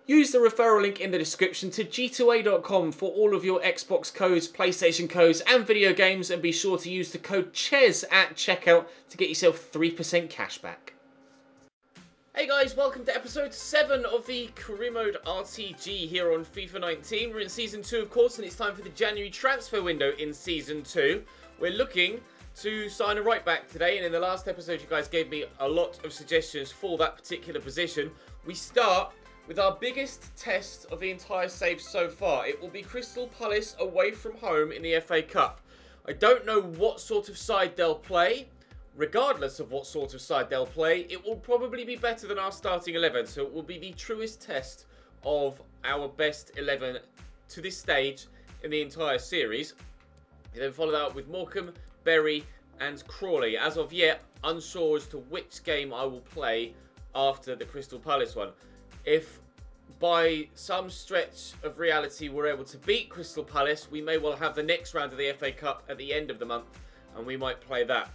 Use the referral link in the description to g2a.com for all of your Xbox codes, PlayStation codes and video games, and be sure to use the code CHES at checkout to get yourself 3% cashback. Hey guys, welcome to episode 7 of the Career Mode RTG here on FIFA 19. We're in Season 2 of course, and it's time for the January transfer window in Season 2. We're looking to sign a right back today, and in the last episode you guys gave me a lot of suggestions for that particular position. We start with our biggest test of the entire save so far. It will be Crystal Palace away from home in the FA Cup. I don't know what sort of side they'll play. Regardless of what sort of side they'll play, it will probably be better than our starting 11. So it will be the truest test of our best 11 to this stage in the entire series. We then follow that up with Morecambe, Bury and Crawley. As of yet, unsure as to which game I will play after the Crystal Palace one. If by some stretch of reality we're able to beat Crystal Palace, we may well have the next round of the FA Cup at the end of the month, and we might play that.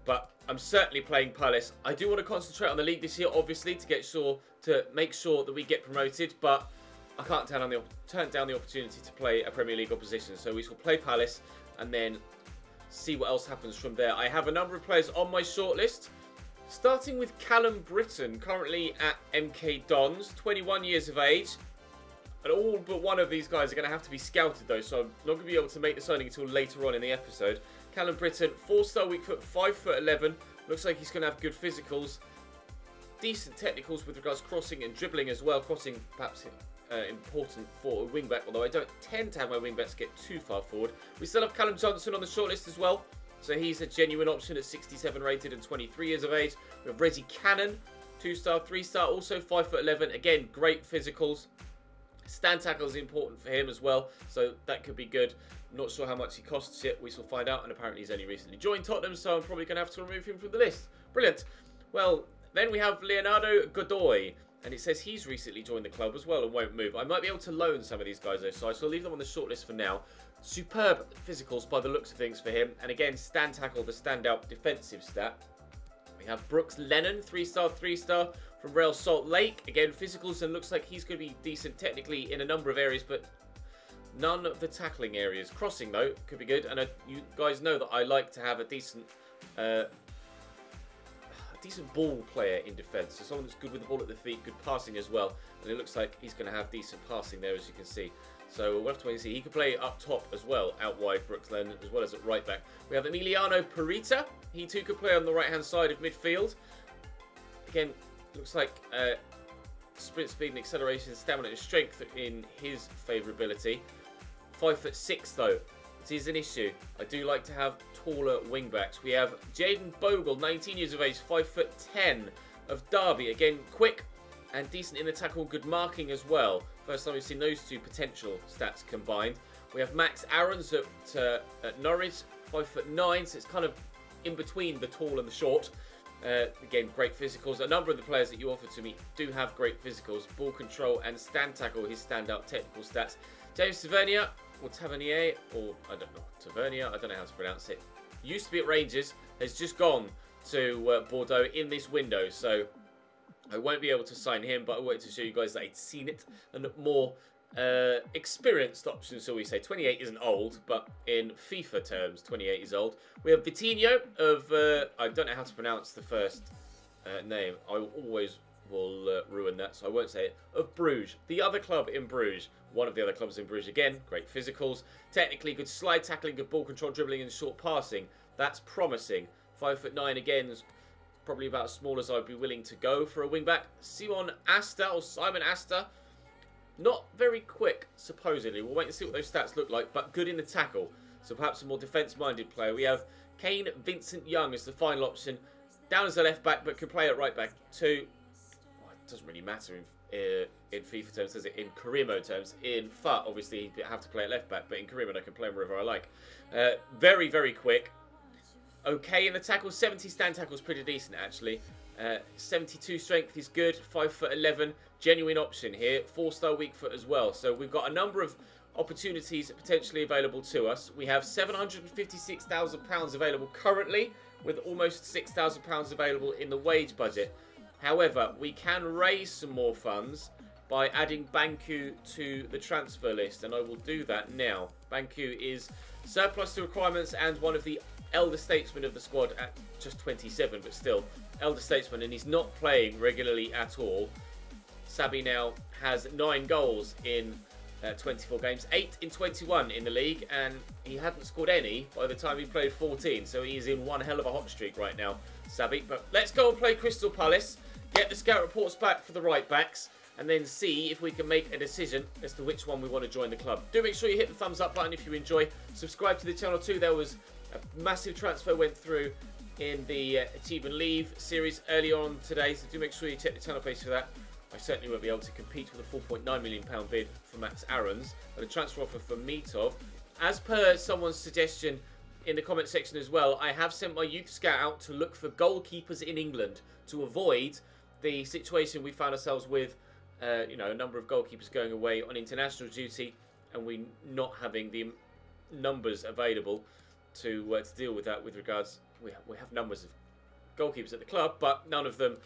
But I'm certainly playing Palace. I do want to concentrate on the league this year, obviously, to make sure that we get promoted, but I can't turn down the opportunity to play a Premier League opposition. So we shall play Palace and then see what else happens from there. I have a number of players on my shortlist. Starting with Callum Britton, currently at MK Dons, 21 years of age. And all but one of these guys are going to have to be scouted though, so I'm not going to be able to make the signing until later on in the episode. Callum Britton, 4-star weak foot, 5'11". Looks like he's going to have good physicals. Decent technicals with regards to crossing and dribbling as well. Crossing perhaps important for a wing-back, although I don't tend to have my wing-backs get too far forward. We still have Callum Johnson on the shortlist as well. So he's a genuine option at 67 rated and 23 years of age. We have Reggie Cannon, 2-star, 3-star, also 5'11". Again, great physicals. Stand tackle is important for him as well, so that could be good. I'm not sure how much he costs yet. We shall find out, and apparently he's only recently joined Tottenham, so I'm probably going to have to remove him from the list. Brilliant. Well, then we have Leonardo Godoy, and it says he's recently joined the club as well and won't move. I might be able to loan some of these guys though, so I shall leave them on the shortlist for now. Superb physicals by the looks of things for him. And again, stand tackle, the standout defensive stat. We have Brooks Lennon, 3-star, 3-star from Real Salt Lake. Again, physicals, and looks like he's going to be decent technically in a number of areas, but none of the tackling areas. Crossing, though, could be good. And you guys know that I like to have a decent ball player in defence. So someone that's good with the ball at the feet, good passing as well. And it looks like he's going to have decent passing there, as you can see. So we'll have to wait and see. He could play up top as well, out wide, Brooks Lennon, as well as at right back. We have Emiliano Perita. He too could play on the right-hand side of midfield. Again, looks like sprint speed and acceleration, stamina and strength in his favourability. 5'6" though. It is an issue. I do like to have taller wing-backs. We have Jaden Bogle, 19 years of age, 5'10", of Derby. Again, quick and decent in the tackle, good marking as well. First time we've seen those two potential stats combined. We have Max Aarons at Norwich, 5'9", so it's kind of in between the tall and the short. Again, great physicals. A number of the players that you offered to me do have great physicals. Ball control and stand tackle, his standout technical stats. James Tavernier, or Tavernier, or I don't know, Tavernier, I don't know how to pronounce it. Used to be at Rangers, has just gone to Bordeaux in this window, so I won't be able to sign him, but I wanted to show you guys that I'd seen it and more experienced options, shall we say. 28 isn't old, but in FIFA terms, 28 is old. We have Vitinho of, I don't know how to pronounce the first name. I always will ruin that, so I won't say it. Of Bruges, the other club in Bruges. One of the other clubs in Bruges again. Great physicals. Technically good slide tackling, good ball control, dribbling and short passing. That's promising. 5'9" again. Probably about as small as I'd be willing to go for a wing-back. Simon Asta, or Simon Asta. Not very quick, supposedly. We'll wait and see what those stats look like, but good in the tackle. So perhaps a more defence-minded player. We have Kane Vincent Young as the final option. Down as a left-back, but can play at right-back too. Well, it doesn't really matter in FIFA terms, does it? In career mode terms. In FUT, obviously, you have to play at left-back, but in career mode, I can play him wherever I like. Very, very quick. Okay in the tackle. 70 stand tackle is pretty decent, actually. 72 strength is good. 5'11", genuine option here. 4-star weak foot as well. So we've got a number of opportunities potentially available to us. We have £756,000 available currently, with almost £6,000 available in the wage budget. However, we can raise some more funds by adding Banku to the transfer list, and I will do that now. Banku is surplus to requirements and one of the elder statesmen of the squad at just 27, but still elder statesman, and he's not playing regularly at all. Sabi now has 9 goals in 24 games, 8 in 21 in the league, and he hadn't scored any by the time he played 14, so he's in one hell of a hot streak right now, Sabi. But let's go and play Crystal Palace, get the scout reports back for the right backs, and then see if we can make a decision as to which one we want to join the club. Do make sure you hit the thumbs up button if you enjoy. Subscribe to the channel too. There was a massive transfer went through in the Achieve and Leave series earlier on today, so do make sure you check the channel page for that. I certainly won't be able to compete with a £4.9 million bid for Max Aarons, but a transfer offer for Mitov. As per someone's suggestion in the comment section as well, I have sent my youth scout out to look for goalkeepers in England to avoid the situation we found ourselves with, you know, a number of goalkeepers going away on international duty and we not having the numbers available to deal with that. With regards, we have numbers of goalkeepers at the club, but none of them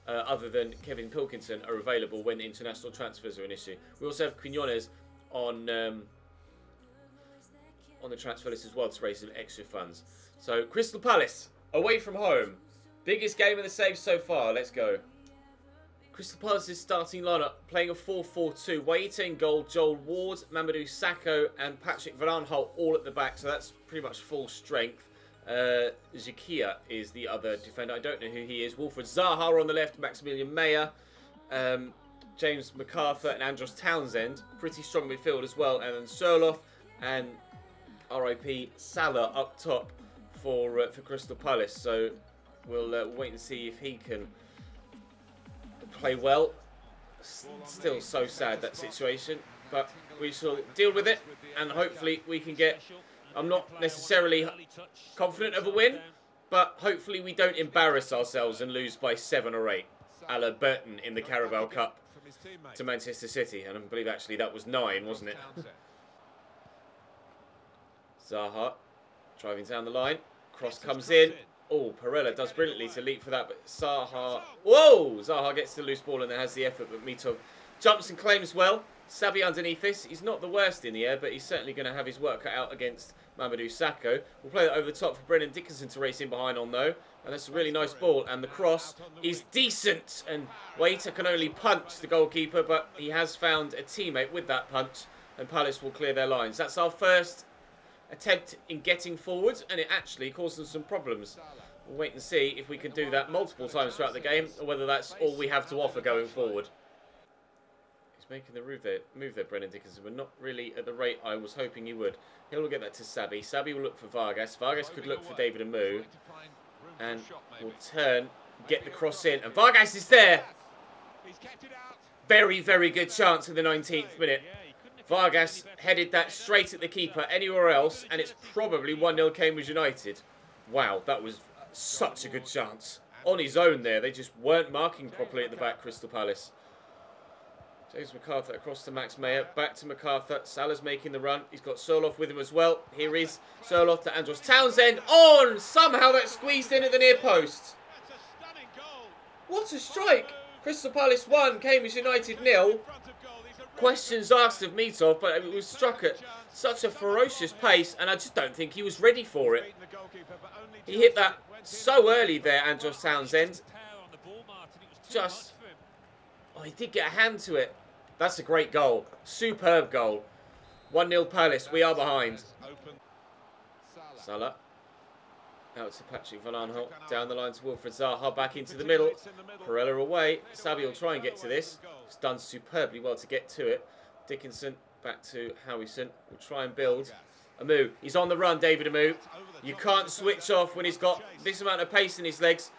other than Kevin Pilkinson are available when international transfers are an issue. We also have Quinones on the transfer list as well to raise some extra funds. So Crystal Palace away from home, biggest game of the save so far. Let's go. Crystal Palace's starting lineup playing a 4-4-2. Waite in goal, Joel Ward, Mamadou Sakho and Patrick Van Aanholt all at the back, so that's pretty much full strength. Zakia is the other defender. I don't know who he is. Wilfred Zaha on the left, Maximilian Meyer, James MacArthur and Andros Townsend. Pretty strong midfield as well. And then Sherlock and RIP Salah up top for Crystal Palace. So we'll wait and see if he can play well. Still so sad, that situation, but we shall deal with it and hopefully we can get... I'm not necessarily confident of a win, but hopefully we don't embarrass ourselves and lose by 7 or 8, a la Burton in the Carabao Cup to Manchester City. And I believe actually that was 9, wasn't it? Zaha driving down the line. Cross comes in. Oh, Perella does brilliantly to leap for that, but Zaha... Whoa! Zaha gets the loose ball and then has the effort, but Mitov jumps and claims well. Sabi underneath this. He's not the worst in the air, but he's certainly going to have his work cut out against Mamadou Sakho. We'll play that over the top for Brendan Dickinson to race in behind on, though. And that's a really nice ball. And the cross is decent. And Waiter can only punch the goalkeeper, but he has found a teammate with that punch. And Palace will clear their lines. That's our first attempt in getting forward, and it actually caused them some problems. We'll wait and see if we can do that multiple times throughout the game, or whether that's all we have to offer going forward. Making the move there, Brendan Dickinson, but not really at the rate I was hoping he would. He'll get that to Sabi. Sabi will look for Vargas. Vargas could look for David Amu. And will turn, get the cross in. And Vargas is there. Very, very good chance in the 19th minute. Vargas headed that straight at the keeper anywhere else, and it's probably 1-0 Cambridge United. Wow, that was such a good chance. On his own there, they just weren't marking properly at the back, Crystal Palace. James MacArthur across to Max Meyer, back to MacArthur. Salah's making the run. He's got Sherlock with him as well. Here is Sherlock to Andros Townsend. On! Somehow that squeezed in at the near post. What a strike! Crystal Palace 1, Cambridge United 0. Questions asked of Mitov, but it was struck at such a ferocious pace, and I just don't think he was ready for it. He hit that so early there, Andros Townsend. Just... Oh, he did get a hand to it. That's a great goal. Superb goal. 1-0 Palace. We are behind. Salah. Out to Patrick Van Aanholt. Down the line to Wilfred Zaha. Back into the middle. Perella away. Sabi will try and get to this. He's done superbly well to get to it. Dickinson back to Howison. We'll try and build. Amu. He's on the run, David Amu. You can't switch off when he's got this amount of pace in his legs.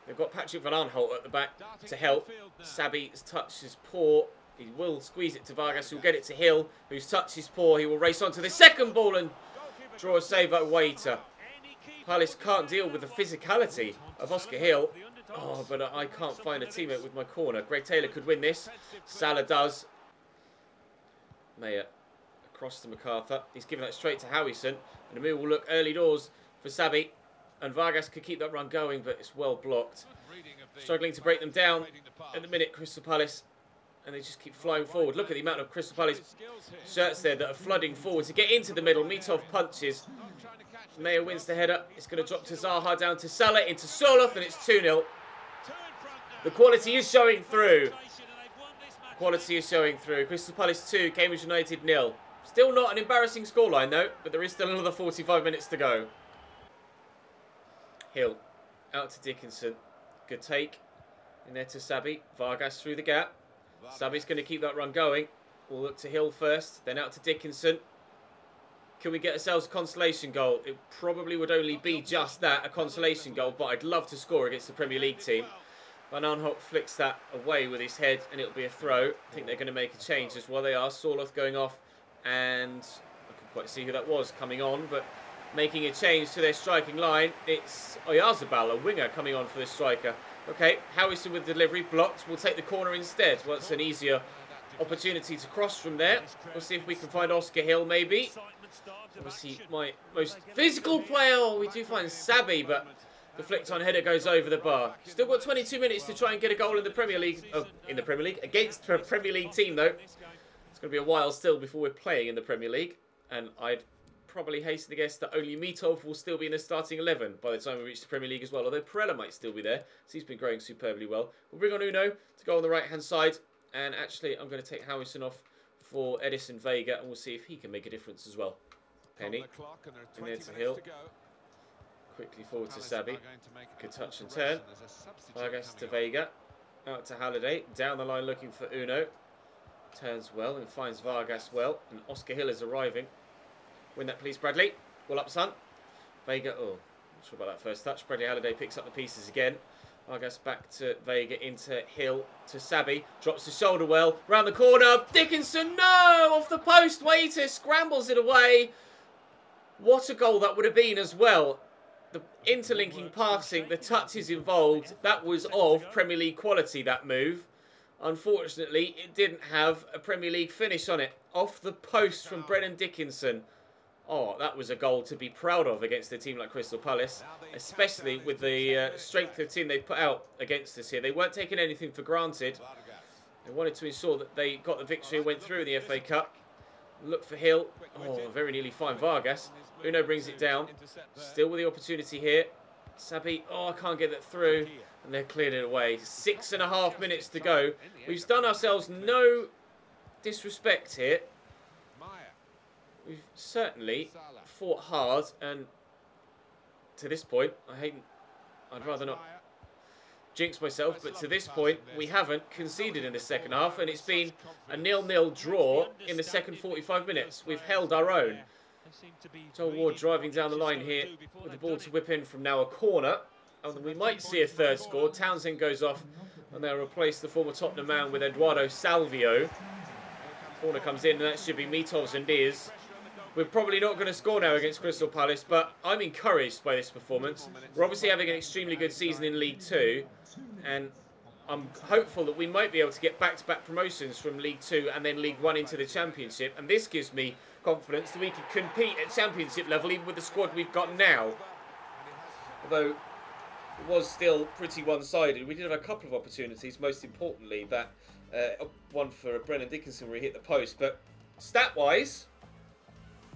They've got Patrick Van Aanholt at the back to help. Sabi's touch is poor. He will squeeze it to Vargas, who'll get it to Hill, whose touch is poor. He will race on to the second ball and draw a save at Waiter. Palace can't deal with the physicality of Oscar Hill. Oh, but I can't find a teammate with my corner. Greg Taylor could win this. Salah does. Meyer across to MacArthur. He's given that straight to Howison. And Amu will look early doors for Sabi. And Vargas could keep that run going, but it's well blocked. Struggling to break them down at the minute, Crystal Palace. and they just keep flying forward. Look at the amount of Crystal Palace shirts there that are flooding forward to get into the middle. Mitov punches. Mayer wins the header. It's going to drop to Zaha, down to Salah, into Soloth, and it's 2-0. The quality is showing through. Quality is showing through. Crystal Palace 2, Cambridge United 0. Still not an embarrassing scoreline though, but there is still another 45 minutes to go. Hill out to Dickinson. Good take. In there to Sabi. Vargas through the gap. Sabi's going to keep that run going. We'll look to Hill first, then out to Dickinson. Can we get ourselves a consolation goal? It probably would only be just that, a consolation goal, but I'd love to score against the Premier League team. Van Aanholt flicks that away with his head, and it'll be a throw. I think they're going to make a change as well. They are. Soloth going off, and I couldn't quite see who that was coming on, but making a change to their striking line. It's Oyarzabal, a winger, coming on for the striker. Okay, Howison with delivery, blocked. We'll take the corner instead. Well, it's an easier opportunity to cross from there. We'll see if we can find Oscar Hill, maybe. Obviously, my most physical player. Oh, we do find Sabi, but the flicked-on header goes over the bar. Still got 22 minutes to try and get a goal in the Premier League. Oh, in the Premier League. Against a Premier League team, though. It's going to be a while still before we're playing in the Premier League. And I'd probably hasten to guess that only Mitov will still be in the starting 11 by the time we reach the Premier League as well. Although Perella might still be there. So he's been growing superbly well. We'll bring on Uno to go on the right-hand side. And actually, I'm going to take Howison off for Edison Vega. And we'll see if he can make a difference as well. Penny. In there to Hill. Quickly forward to Sabi. Good touch and turn. Vargas to Vega. Out to Halliday. Down the line looking for Uno. Turns well and finds Vargas well. And Oscar Hill is arriving. Win that please, Bradley. Well up, son. Vega. Oh, not sure about that first touch. Bradley Halliday picks up the pieces again. Vargas back to Vega, into Hill, to Sabi. Drops the shoulder well. Round the corner. Dickinson, no! Off the post. Waiter scrambles it away. What a goal that would have been as well. The interlinking passing, the touches involved, that was of Premier League quality, that move. Unfortunately, it didn't have a Premier League finish on it. Off the post from Brennan Dickinson. Oh, that was a goal to be proud of against a team like Crystal Palace, especially with the strength of the team they put out against us here. They weren't taking anything for granted. They wanted to ensure that they got the victory and went through in the FA Cup. Look for Hill. Oh, very nearly fine Vargas. Uno brings it down. Still with the opportunity here. Sabi, oh, I can't get that through. And they're cleared it away. 6.5 minutes to go. We've done ourselves no disrespect here. We've certainly fought hard, and to this point, I'd rather not jinx myself, but to this point, we haven't conceded in the second half, and it's been a 0-0 draw in the second 45 minutes. We've held our own. Joel Ward driving down the line here with the ball to whip in from now a corner. And we might see a third score. Townsend goes off, and they'll replace the former Tottenham man with Eduardo Salvio. Corner comes in, and that should be Mitov's and is. We're probably not going to score now against Crystal Palace, but I'm encouraged by this performance. We're obviously having an extremely good season in League 2, and I'm hopeful that we might be able to get back-to-back promotions from League 2 and then League 1 into the Championship, and this gives me confidence that we can compete at Championship level even with the squad we've got now. Although it was still pretty one-sided. We did have a couple of opportunities, most importantly that one for Brennan Dickinson where he hit the post, but stat-wise,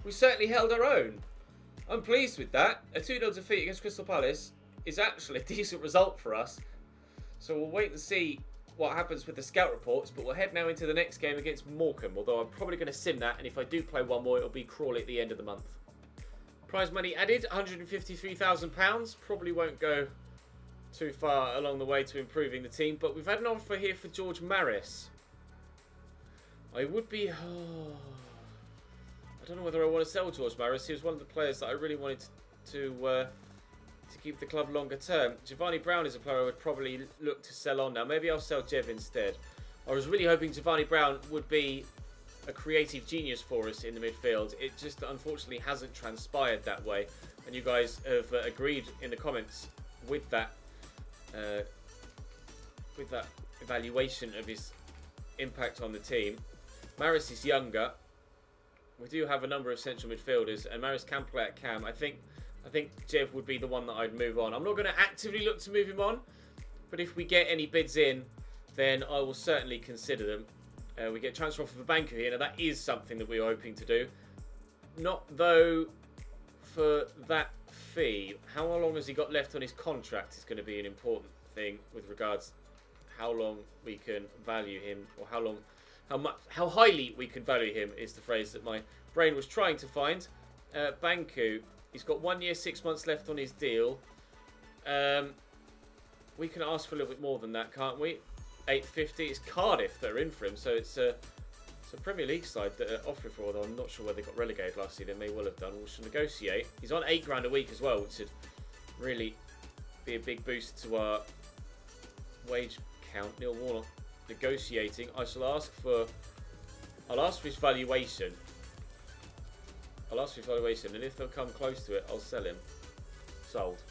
we certainly held our own. I'm pleased with that. A 2-0 defeat against Crystal Palace is actually a decent result for us. So we'll wait and see what happens with the scout reports, but we'll head now into the next game against Morecambe, although I'm probably going to sim that, and if I do play one more, it'll be Crawley at the end of the month. Prize money added, £153,000. Probably won't go too far along the way to improving the team, but we've had an offer here for George Maris. I would be... I don't know whether I want to sell George Maris. He was one of the players that I really wanted to keep the club longer term. Giovanni Brown is a player I would probably look to sell on now. Maybe I'll sell Jev instead. I was really hoping Giovanni Brown would be a creative genius for us in the midfield. It just unfortunately hasn't transpired that way. And you guys have agreed in the comments with that evaluation of his impact on the team. Maris is younger. We do have a number of central midfielders, and Maris can play at cam. I think Jev would be the one that I'd move on. I'm not going to actively look to move him on, but if we get any bids in, then I will certainly consider them. We get transfer offer for Banku here. Now, that is something that we were hoping to do. Not, though, for that fee. How long has he got left on his contract is going to be an important thing with regards how long we can value him, or how highly we can value him is the phrase that my brain was trying to find. Banku, he's got 1 year, 6 months left on his deal. We can ask for a little bit more than that, can't we? 850. It's Cardiff that are in for him, so it's a Premier League side that are offering for, although I'm not sure where they got relegated last year. They may well have done. We should negotiate. He's on £8 a week as well, which would really be a big boost to our wage count. Neil Warnock negotiating. I'll ask for his valuation. And if they'll come close to it, I'll sell him. Sold.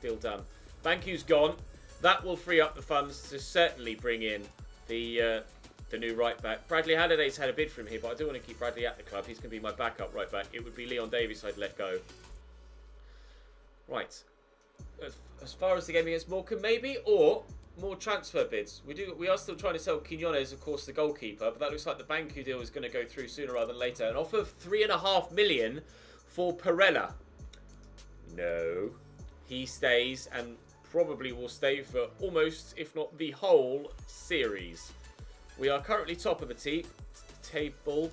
Deal done. Banku's gone. That will free up the funds to certainly bring in the new right back. Bradley Halliday's had a bid for him here, but I do want to keep Bradley at the club. He's going to be my backup right back. It would be Leon Davies I'd let go. Right. As far as the game against Morecambe, maybe, or more transfer bids. We are still trying to sell Quinones, of course, the goalkeeper, but that looks like the Banku deal is going to go through sooner rather than later. An offer of £3.5 million for Perella. No. He stays and probably will stay for almost, if not the whole, series. We are currently top of the table.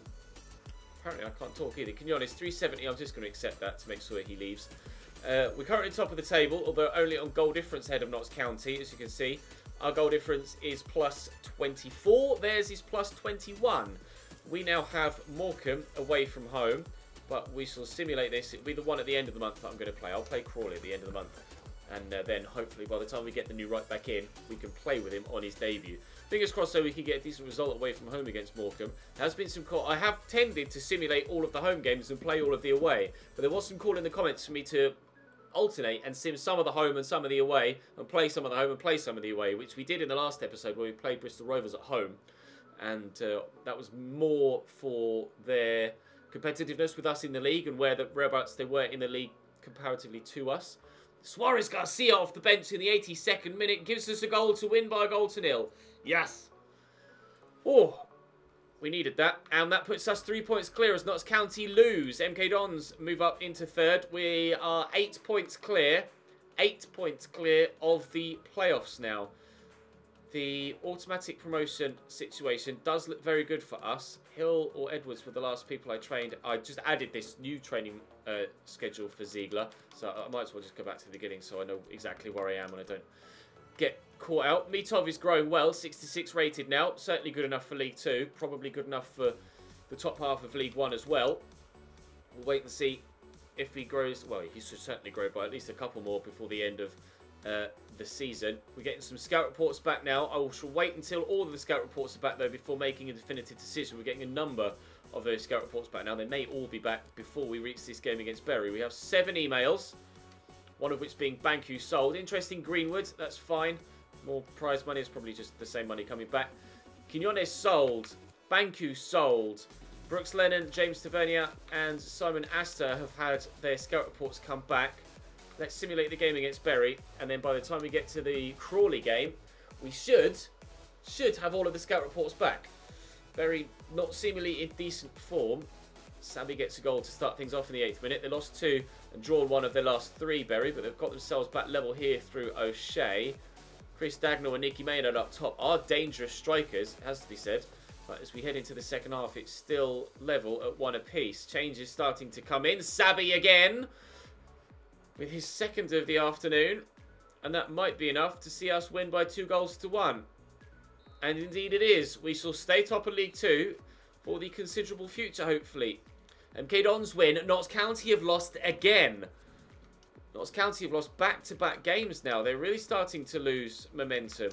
Apparently I can't talk either. Quinones, 370. I'm just going to accept that to make sure he leaves. We're currently top of the table, although only on goal difference ahead of Notts County, as you can see. Our goal difference is plus 24. Theirs is plus 21. We now have Morecambe away from home, but we shall simulate this. It'll be the one at the end of the month that I'm going to play. I'll play Crawley at the end of the month. And then, hopefully, by the time we get the new right back in, we can play with him on his debut. Fingers crossed so we can get a decent result away from home against Morecambe. There has been some call. I have tended to simulate all of the home games and play all of the away. But there was some call in the comments for me to alternate and sim some of the home and some of the away, and play some of the home and play some of the away, which we did in the last episode where we played Bristol Rovers at home. And that was more for their competitiveness with us in the league and whereabouts they were in the league comparatively to us. Suarez Garcia off the bench in the 82nd minute gives us a goal to win by a goal to nil. Yes. Oh, we needed that. And that puts us 3 points clear as Notts County lose. MK Dons move up into third. We are 8 points clear. 8 points clear of the playoffs now. The automatic promotion situation does look very good for us. Hill or Edwards were the last people I trained. I just added this new training schedule for Ziegler, so I might as well just go back to the beginning so I know exactly where I am and I don't get caught out. Mitov is growing well, 66 rated now. Certainly good enough for League 2. Probably good enough for the top half of League 1 as well. We'll wait and see if he grows. Well, he should certainly grow by at least a couple more before the end of the season. We're getting some scout reports back now. I shall wait until all of the scout reports are back though before making a definitive decision. We're getting a number of those scout reports back now. They may all be back before we reach this game against Bury. We have 7 emails, one of which being Banku sold. Interesting Greenwood, that's fine. More prize money, it's probably just the same money coming back. Quinones sold. Banku sold. Brooks Lennon, James Tavernier and Simon Astor have had their scout reports come back. Let's simulate the game against Bury, and then by the time we get to the Crawley game, we should have all of the scout reports back. Bury not seemingly in decent form. Sammy gets a goal to start things off in the 8th minute. They lost 2 and drawn 1 of their last 3, Bury, but they've got themselves back level here through O'Shea. Chris Dagnall and Nicky Maynard up top are dangerous strikers, it has to be said. But as we head into the second half, it's still level at 1 apiece. Changes starting to come in. Sabby again with his 2nd of the afternoon. And that might be enough to see us win by 2 goals to 1. And indeed it is. We shall stay top of League 2 for the considerable future, hopefully. MK Dons win. Notts County have lost again. Notts County have lost back-to-back games now. They're really starting to lose momentum.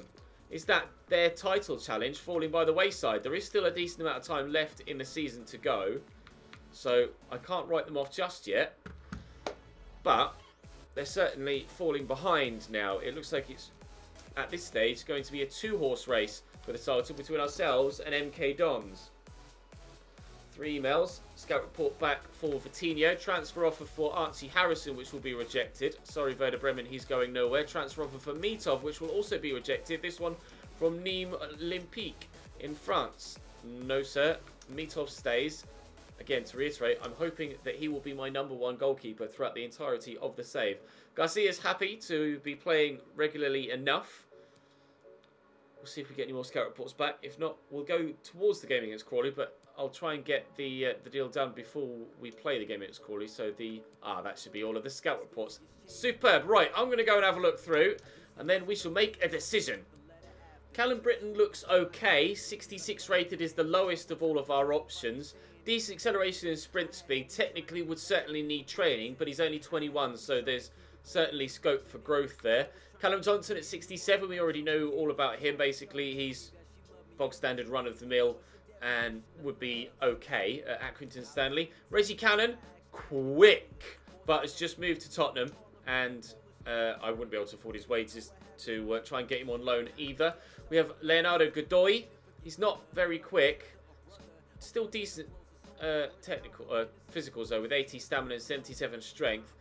Is that their title challenge falling by the wayside? There is still a decent amount of time left in the season to go. So I can't write them off just yet. But they're certainly falling behind now. It looks like it's, at this stage, going to be a 2-horse race for the title between ourselves and MK Dons. 3 emails. Scout report back for Vitinho. Transfer offer for Archie Harrison, which will be rejected. Sorry, Werder Bremen, he's going nowhere. Transfer offer for Mitov, which will also be rejected. This one from Nîmes Olympique in France. No, sir. Mitov stays. Again, to reiterate, I'm hoping that he will be my #1 goalkeeper throughout the entirety of the save. Garcia's happy to be playing regularly enough. We'll see if we get any more scout reports back. If not, we'll go towards the game against Crawley, but I'll try and get the deal done before we play the game against Crawley. So that should be all of the scout reports. Superb. Right, I'm going to go and have a look through, and then we shall make a decision. Callum Britton looks okay. 66 rated is the lowest of all of our options. Decent acceleration and sprint speed. Technically would certainly need training, but he's only 21, so there's certainly scope for growth there. Callum Johnson at 67, we already know all about him. Basically, he's bog standard run-of-the-mill and would be okay at Accrington Stanley. Reggie Cannon, quick, but has just moved to Tottenham, and I wouldn't be able to afford his wages to try and get him on loan either. We have Leonardo Godoy. He's not very quick, still decent physicals though, with 80 stamina and 77 strength.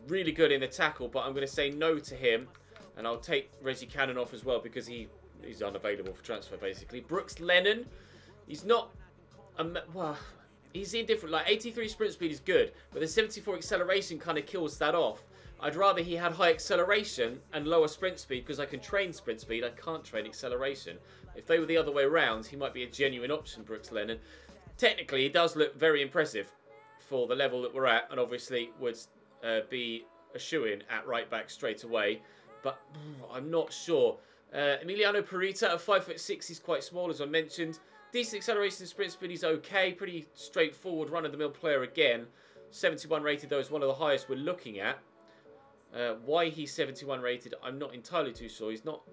Really good in the tackle, but I'm going to say no to him. And I'll take Reggie Cannon off as well because he's unavailable for transfer, basically. Brooks Lennon, he's not... well, he's indifferent. Like, 83 sprint speed is good, but the 74 acceleration kind of kills that off. I'd rather he had high acceleration and lower sprint speed because I can train sprint speed. I can't train acceleration. If they were the other way around, he might be a genuine option, Brooks Lennon. Technically, he does look very impressive for the level that we're at, and obviously would be a shoo-in at right back straight away. But I'm not sure. Emiliano Perita at 5'6", he's quite small, as I mentioned. Decent acceleration and sprint speed, he's okay. Pretty straightforward run-of-the-mill player again. 71 rated, though, is one of the highest we're looking at. Why he's 71 rated, I'm not entirely too sure. He's not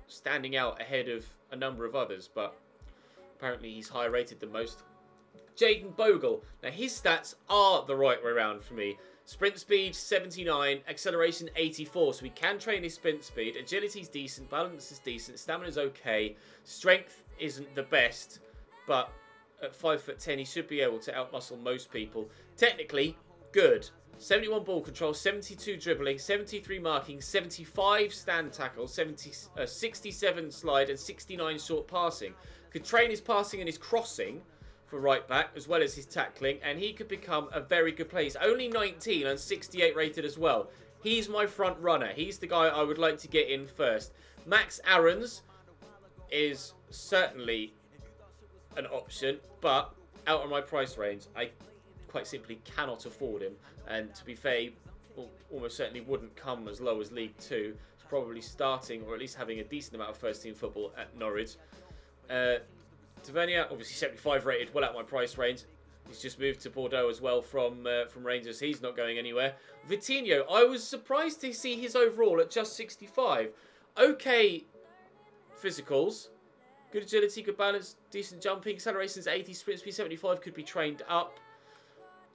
standing out ahead of a number of others, but apparently he's higher rated than most. Jaden Bogle. Now, his stats are the right way around for me. Sprint speed, 79. Acceleration, 84. So we can train his sprint speed. Agility's decent. Balance is decent. Stamina's okay. Strength isn't the best. But at 5'10", he should be able to outmuscle most people. Technically, good. 71 ball control, 72 dribbling, 73 marking, 75 stand tackle, 67 slide, and 69 short passing. Could train his passing and his crossing for right back, as well as his tackling, and he could become a very good player. He's only 19 and 68 rated as well. He's my front runner. He's the guy I would like to get in first. Max Aarons is certainly an option, but out of my price range, I quite simply cannot afford him. And to be fair, almost certainly wouldn't come as low as League 2. He's probably starting, or at least having a decent amount of first-team football at Norwich. Tavernier, obviously 75 rated, well out my price range. He's just moved to Bordeaux as well from Rangers. He's not going anywhere. Vitinho, I was surprised to see his overall at just 65. Okay physicals. Good agility, good balance, decent jumping. Acceleration's 80, sprint speed 75, could be trained up.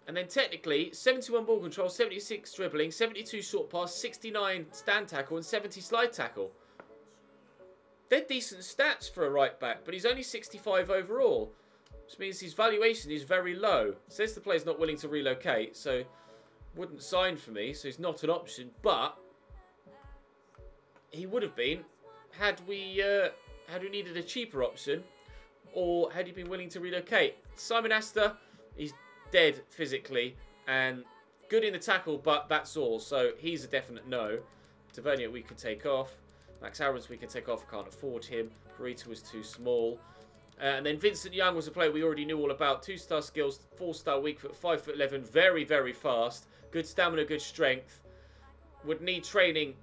And then technically, 71 ball control, 76 dribbling, 72 short pass, 69 stand tackle, and 70 slide tackle. They're decent stats for a right back, but he's only 65 overall, which means his valuation is very low. Says the player's not willing to relocate, so wouldn't sign for me, so he's not an option. But he would have been had we needed a cheaper option, or had he been willing to relocate. Simon Astor, he's dead physically and good in the tackle, but that's all. So he's a definite no. Tavernier we could take off. Max Aarons we can take off. Can't afford him. Parita was too small. And then Vincent Young was a player we already knew all about. 2-star skills, 4-star weak foot, 5'11", very, very fast. Good stamina, good strength. Would need training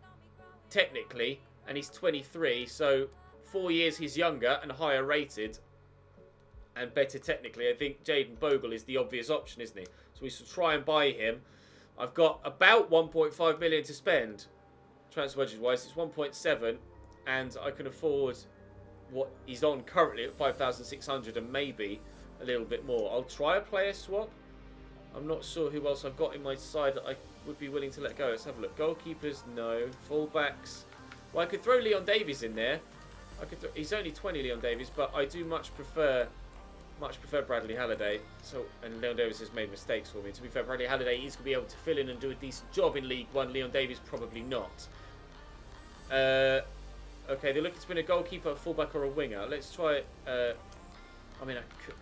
technically, and he's 23, so 4 years he's younger and higher rated and better technically. I think Jaden Bogle is the obvious option, isn't he? So we should try and buy him. I've got about 1.5 million to spend. Transfer budget wise, it's 1.7, and I can afford what he's on currently at 5,600 and maybe a little bit more. I'll try a player swap. I'm not sure who else I've got in my side that I would be willing to let go. Let's have a look. Goalkeepers, no. Fullbacks. Well, I could throw Leon Davies in there. He's only 20, Leon Davies, but I do much prefer Bradley Halliday. And Leon Davies has made mistakes for me. To be fair, Bradley Halliday is going to be able to fill in and do a decent job in League 1. Leon Davies probably not. Okay, they're looking to win a goalkeeper, a fullback, or a winger. Let's try I mean,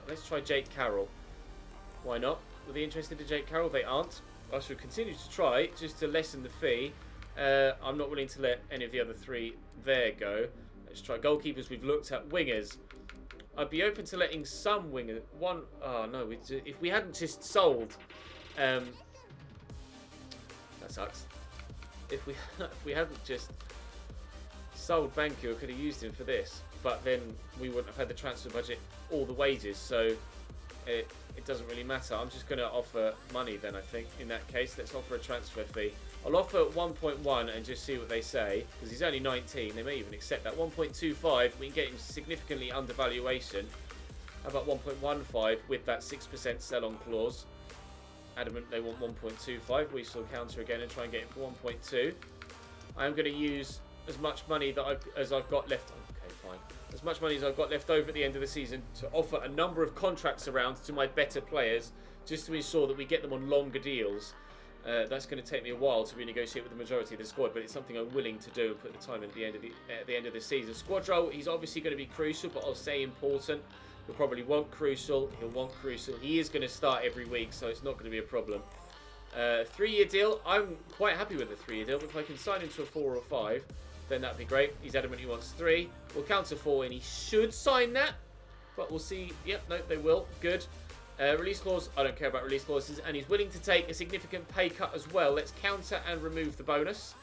let's try Jake Carroll. Why not? Were they interested in Jake Carroll? They aren't. I should continue to try, just to lessen the fee. I'm not willing to let any of the other 3 there go. Let's try goalkeepers. We've looked at wingers. I'd be open to letting some winger. Oh no, if we hadn't just sold, that sucks. If we hadn't just sold Banku, I could have used him for this, but then we wouldn't have had the transfer budget, all the wages, so it doesn't really matter. I'm just going to offer money then, I think, in that case. Let's offer a transfer fee. I'll offer 1.1 and just see what they say, because he's only 19. They may even accept that. 1.25, we can get him significantly under valuation. How about 1.15 with that 6% sell-on clause? Adamant they want 1.25. We shall counter again and try and get him for 1.2. I am going to use as much money as I've got left. Okay, fine. As much money as I've got left over at the end of the season to offer a number of contracts around to my better players, just to ensure that we get them on longer deals. That's going to take me a while to renegotiate with the majority of the squad, but it's something I'm willing to do and put the time in at the end of the season. Squad role, he's obviously going to be crucial, but I'll say important. He'll probably want crucial. He'll want crucial. He is going to start every week, so it's not going to be a problem. 3-year deal. I'm quite happy with the 3-year deal. If I can sign him to a 4 or 5, then that'd be great. He's adamant he wants 3. We'll counter 4, and he should sign that. But we'll see. Yep, no, they will. Good. Release clause. I don't care about release clauses. And he's willing to take a significant pay cut as well. Let's counter and remove the bonus.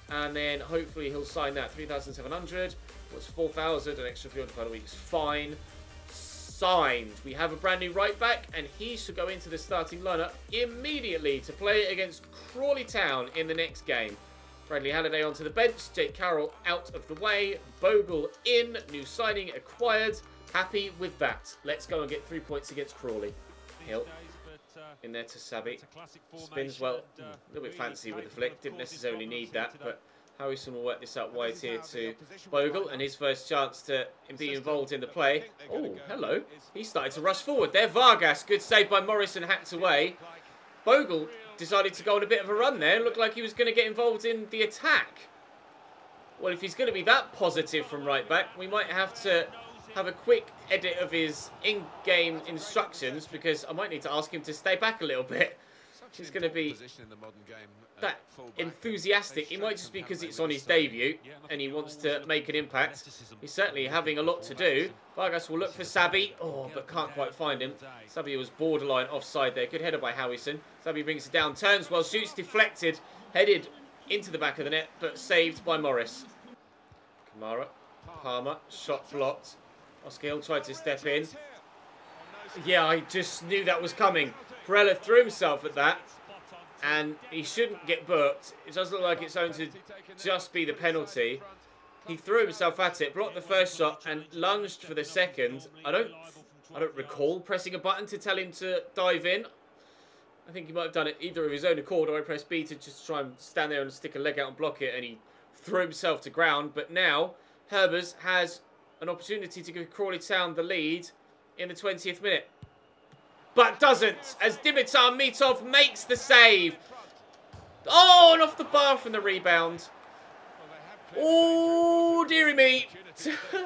And then hopefully he'll sign that. 3,700. What's 4,000? An extra £300 a week is fine. Signed. We have a brand new right back, and he should go into the starting lineup immediately to play against Crawley Town in the next game. Bradley Halliday onto the bench. Jake Carroll out of the way. Bogle in. New signing acquired. Happy with that. Let's go and get 3 points against Crawley. Hill in there to Sabi. Spins well. A little bit fancy with the flick. Didn't necessarily need that, but Harrison will work this out wide here to Bogle, and his first chance to be involved in the play. Oh, hello. He started to rush forward there. Vargas, good save by Morrison, hacked away. Bogle decided to go on a bit of a run there. Looked like he was going to get involved in the attack. Well, if he's going to be that positive from right back, we might have to have a quick edit of his in-game instructions, because I might need to ask him to stay back a little bit. He's going to be that enthusiastic. It might just be because it's on his debut and he wants to make an impact. He's certainly having a lot to do. Vargas will look for Sabi. Oh, but can't quite find him. Sabi was borderline offside there. Good header by Howison. Sabi brings it down, turns well, shoots deflected, headed into the back of the net, but saved by Morris. Kamara, Palmer, shot blocked. Oscar Hill tried to step in. Yeah, I just knew that was coming. Perella threw himself at that, and he shouldn't get booked. It does look like it's going to just be the penalty. He threw himself at it, blocked the first shot, and lunged for the second. I don't recall pressing a button to tell him to dive in. I think he might have done it either of his own accord, or I pressed B to just try and stand there and stick a leg out and block it, and he threw himself to ground. But now Herbers has an opportunity to give Crawley Town the lead in the 20th minute. But doesn't, as Dimitar Mitov makes the save. Oh, and off the bar from the rebound. Oh, dearie me.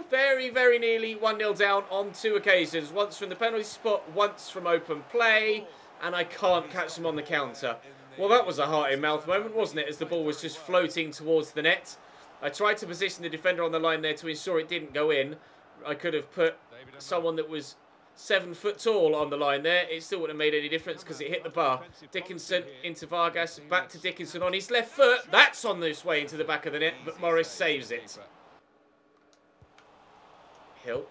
Very, very nearly 1-0 down on 2 occasions. Once from the penalty spot, once from open play. And I can't catch them on the counter. Well, that was a heart-in-mouth moment, wasn't it, as the ball was just floating towards the net. I tried to position the defender on the line there to ensure it didn't go in. I could have put someone that was 7 foot tall on the line there. It still wouldn't have made any difference because it hit the bar. Dickinson into Vargas, back to Dickinson on his left foot. That's on this way into the back of the net, but Morris saves it. Hill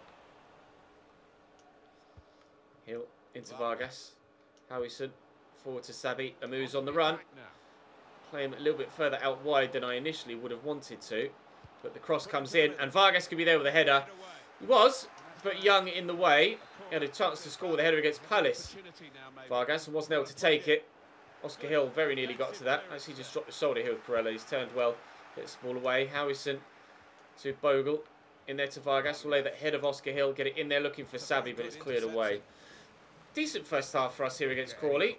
into Vargas. Howison forward to Sabi. Amu's on the run. Play him a little bit further out wide than I initially would have wanted to. But the cross comes in, and Vargas could be there with a header. He was, but Young in the way. He had a chance to score with a header against Palace. Vargas wasn't able to take it. Oscar Hill very nearly got to that. Actually just dropped the shoulder here with Perella. He's turned well. Gets the ball away. Howison to Bogle. In there to Vargas. Will lay that head of Oscar Hill. Get it in there looking for Sabi, but it's cleared away. Decent first half for us here against Crawley.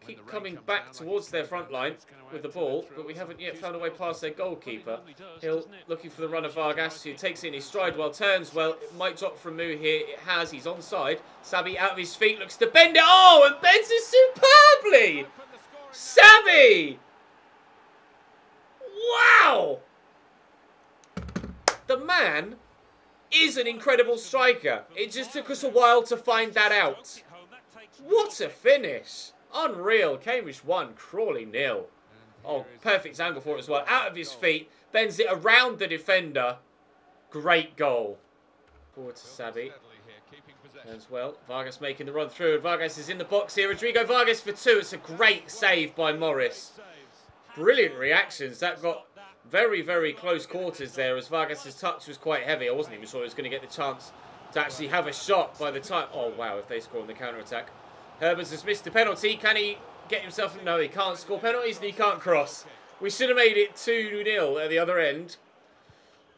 keep coming back towards their front line with the ball, but we haven't yet found a way past their goalkeeper. Hill looking for the run of Vargas, who takes it in his stride well, turns well. It might drop from Moo here. It has. He's onside. Sabi out of his feet, looks to bend it. Oh, and bends it superbly! Sabi! Wow! The man is an incredible striker. It just took us a while to find that out. What a finish. Unreal. Cambridge 1, Crawley 0. Oh, perfect angle for it as well. Out of his feet. Bends it around the defender. Great goal. Forward to Sabi. As well. Vargas making the run through. Vargas is in the box here. Rodrigo Vargas for 2. It's a great save by Morris. Brilliant reactions. That got very, very close quarters there, as Vargas' touch was quite heavy. I wasn't even sure he was going to get the chance to actually have a shot by the time. Oh, wow, if they score on the counter-attack. Herbers has missed the penalty. Can he get himself? No, he can't score penalties and he can't cross. We should have made it 2-0 at the other end.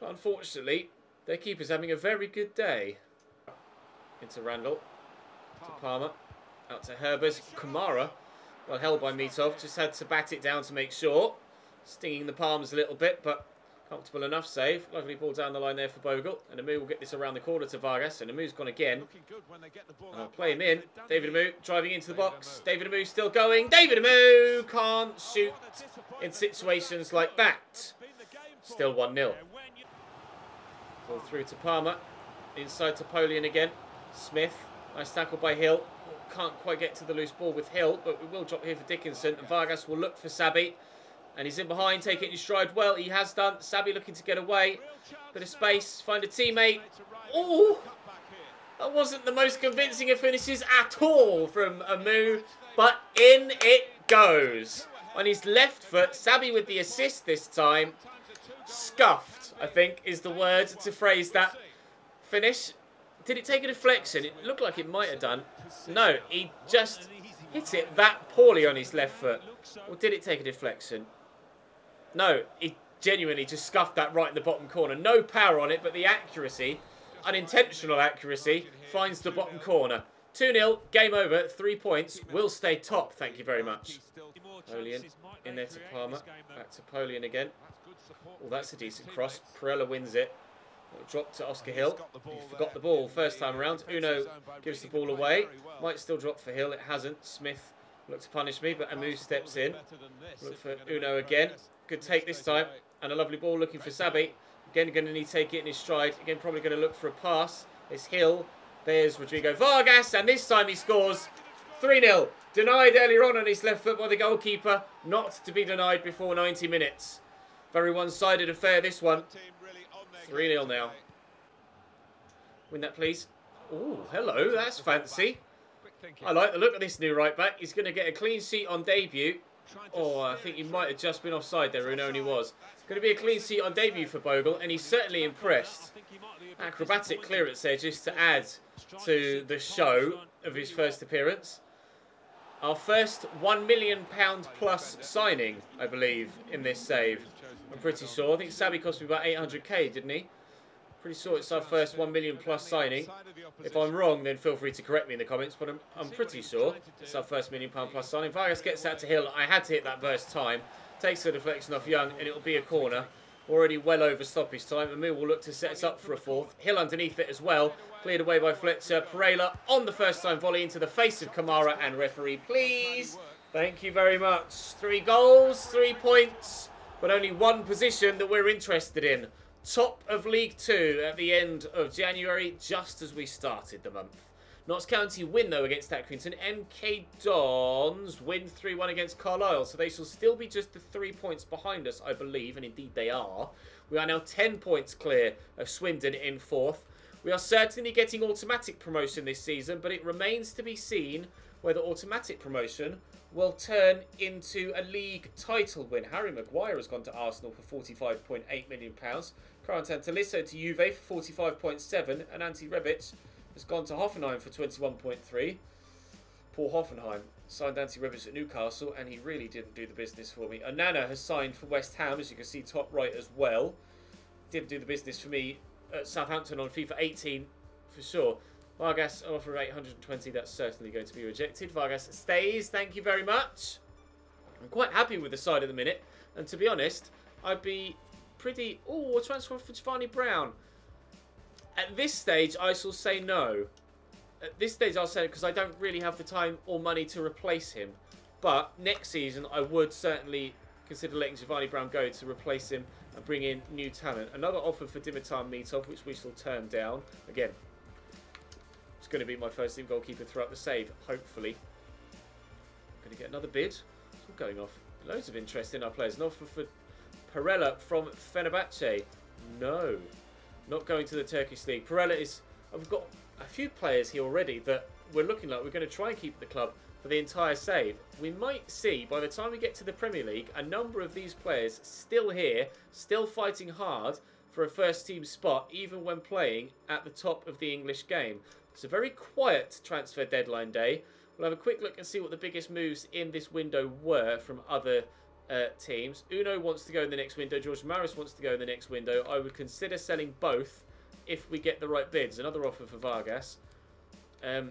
But unfortunately, their keeper's having a very good day. Into Randall. To Palmer. Out to Herbers. Kamara. Well held by Mitov. Just had to bat it down to make sure. Stinging the palms a little bit, but comfortable enough save. Lovely ball down the line there for Bogle. And Amu will get this around the corner to Vargas. And Amu's gone again. And I'll play him in. David Amu driving into the box. David Amu still going. David Amu can't shoot in situations like that. Still 1-0. Ball through to Palmer. Inside to Polian again. Smith. Nice tackle by Hill. Can't quite get to the loose ball with Hill, but we will drop here for Dickinson. And Vargas will look for Sabi. And he's in behind, taking his stride well. He has done. Sabi looking to get away. Bit of space. Find a teammate. Oh! That wasn't the most convincing of finishes at all from Amu. But in it goes. On his left foot. Sabi with the assist this time. Scuffed, I think, is the word to phrase that finish. Did it take a deflection? It looked like it might have done. No, he just hit it that poorly on his left foot. Or did it take a deflection? No, he genuinely just scuffed that right in the bottom corner. No power on it, but the accuracy, unintentional accuracy, finds the bottom corner. 2-0, game over, 3 points. We'll stay top, thank you very much. Polian in there to Palmer. Back to Polian again. Oh, that's a decent cross. Perella wins it. Drop to Oscar Hill. He forgot the ball first time around. Uno gives the ball away. Might still drop for Hill. It hasn't. Smith looked to punish me, but Amu steps in. Look for Uno again. Good take this time. And a lovely ball looking for Sabi. Again, going to need to take it in his stride. Again, probably going to look for a pass. It's Hill. There's Rodrigo Vargas. And this time he scores 3-0. Denied earlier on his left foot by the goalkeeper. Not to be denied before 90 minutes. Very one-sided affair, this one. 3-0 now. Win that, please. Oh, hello. That's fancy. I like the look of this new right back. He's going to get a clean sheet on debut. Oh, I think he might have just been offside there. Uno only was. Going to be a clean sheet on debut for Bogle, and he's certainly impressed. Acrobatic clearance there just to add to the show of his first appearance. Our first £1 million plus signing, I believe, in this save. I'm pretty sure. I think Sabi cost me about 800k, didn't he? Pretty sure it's our first £1 million plus signing. If I'm wrong, then feel free to correct me in the comments, but I'm pretty sure it's our first £1 million plus signing. Vargas gets that to Hill. I had to hit that first time. Takes the deflection off Young, and it'll be a corner. Already well over stoppage time. Amu will look to set us up for a fourth. Hill underneath it as well. Cleared away by Fletcher. Perella on the first time volley into the face of Kamara, and referee, please. Thank you very much. 3 goals, 3 points, but only one position that we're interested in. Top of League 2 at the end of January, just as we started the month. Notts County win, though, against Accrington. MK Dons win 3-1 against Carlisle, so they shall still be just the 3 points behind us, I believe, and indeed they are. We are now 10 points clear of Swindon in 4th. We are certainly getting automatic promotion this season, but it remains to be seen whether automatic promotion will turn into a league title win. Harry Maguire has gone to Arsenal for £45.8 million. Current Talisso to Juve for 45.7, and Ante Rebic has gone to Hoffenheim for 21.3. Poor Hoffenheim. Signed Ante Rebic at Newcastle, and he really didn't do the business for me. Onana has signed for West Ham, as you can see top right as well. Didn't do the business for me at Southampton on FIFA 18 for sure. Vargas offer 820. That's certainly going to be rejected. Vargas stays. Thank you very much. I'm quite happy with the side at the minute. And to be honest, I'd be pretty... Oh, a transfer for Giovanni Brown. At this stage, I shall say no. At this stage, I'll say it because I don't really have the time or money to replace him. But next season, I would certainly consider letting Giovanni Brown go to replace him and bring in new talent. Another offer for Dimitar Mitov, which we shall turn down. Again, it's going to be my first team goalkeeper throughout the save, hopefully. Going to get another bid. It's all going off. Loads of interest in our players. An offer for Perella from Fenerbahce. No. Not going to the Turkish League. Perella is... I've got a few players here already that we're looking like we're going to try and keep at the club for the entire save. We might see, by the time we get to the Premier League, a number of these players still here, still fighting hard for a first team spot, even when playing at the top of the English game. It's a very quiet transfer deadline day. We'll have a quick look and see what the biggest moves in this window were from other teams. Uno wants to go in the next window. George Maris wants to go in the next window. I would consider selling both if we get the right bids. Another offer for Vargas. I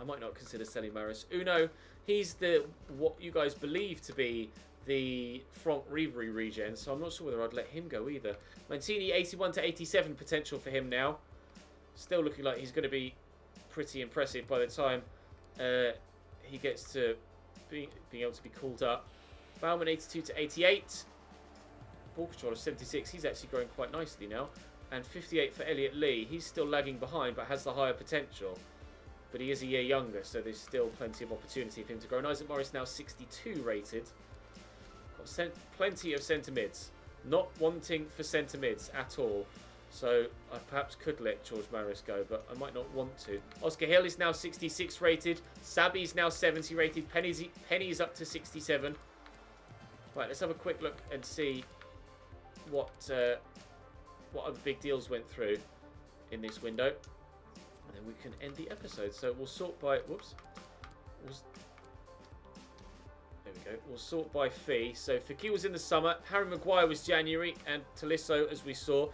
might not consider selling Maris. Uno, he's the what you guys believe to be the Franck Ribery regen, so I'm not sure whether I'd let him go either. Mancini, 81 to 87 potential for him now. Still looking like he's going to be pretty impressive by the time he gets to being able to be called up. Bauman, 82 to 88. Ball control of 76. He's actually growing quite nicely now. And 58 for Elliot Lee. He's still lagging behind, but has the higher potential. But he is a year younger, so there's still plenty of opportunity for him to grow. And Isaac Morris now 62 rated. Got plenty of centre mids. Not wanting for centre mids at all. So I perhaps could let George Maris go, but I might not want to. Oscar Hill is now 66 rated. Sabi's now 70 rated. Penny's up to 67. Right, let's have a quick look and see what other big deals went through in this window. And then we can end the episode. So we'll sort by... Whoops. There we go. We'll sort by fee. So Fekir was in the summer. Harry Maguire was January. And Tolisso, as we saw.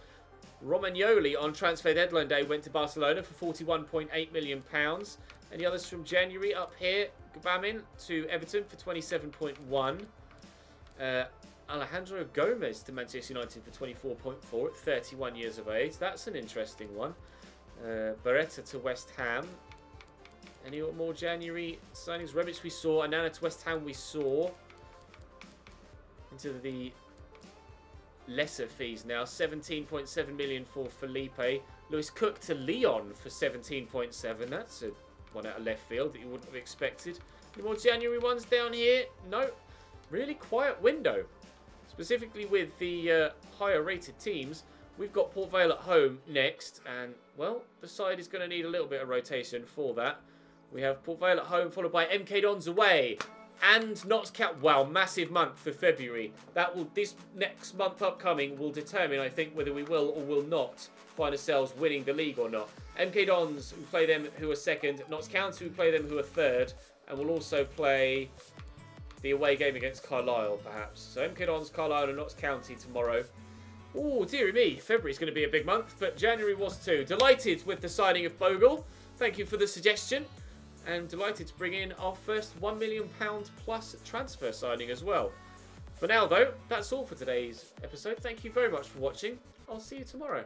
Romagnoli on transfer deadline day went to Barcelona for £41.8 million. And the others from January up here. Gbamin to Everton for 27.1. Alejandro Gomez to Manchester United for 24.4 at 31 years of age. That's an interesting one. Beretta to West Ham. Any more January signings? Rebic we saw. Anana to West Ham we saw. Into the lesser fees now. 17.7 million for Felipe. Lewis Cook to Lyon for 17.7. That's a one out of left field that you wouldn't have expected. Any more January ones down here? No. Really quiet window. Specifically with the higher rated teams. We've got Port Vale at home next. And, well, the side is going to need a little bit of rotation for that. We have Port Vale at home followed by MK Dons away. And Notts County. Wow, massive month for February. This next month upcoming will determine, I think, whether we will or will not find ourselves winning the league or not. MK Dons, we play them who are second. Notts County, we play them who are third. And we'll also play the away game against Carlisle, perhaps. So MK Dons, Carlisle and Notts County tomorrow. Oh, dearie me. February's going to be a big month, but January was too. Delighted with the signing of Bogle. Thank you for the suggestion. And delighted to bring in our first £1 million plus transfer signing as well. For now, though, that's all for today's episode. Thank you very much for watching. I'll see you tomorrow.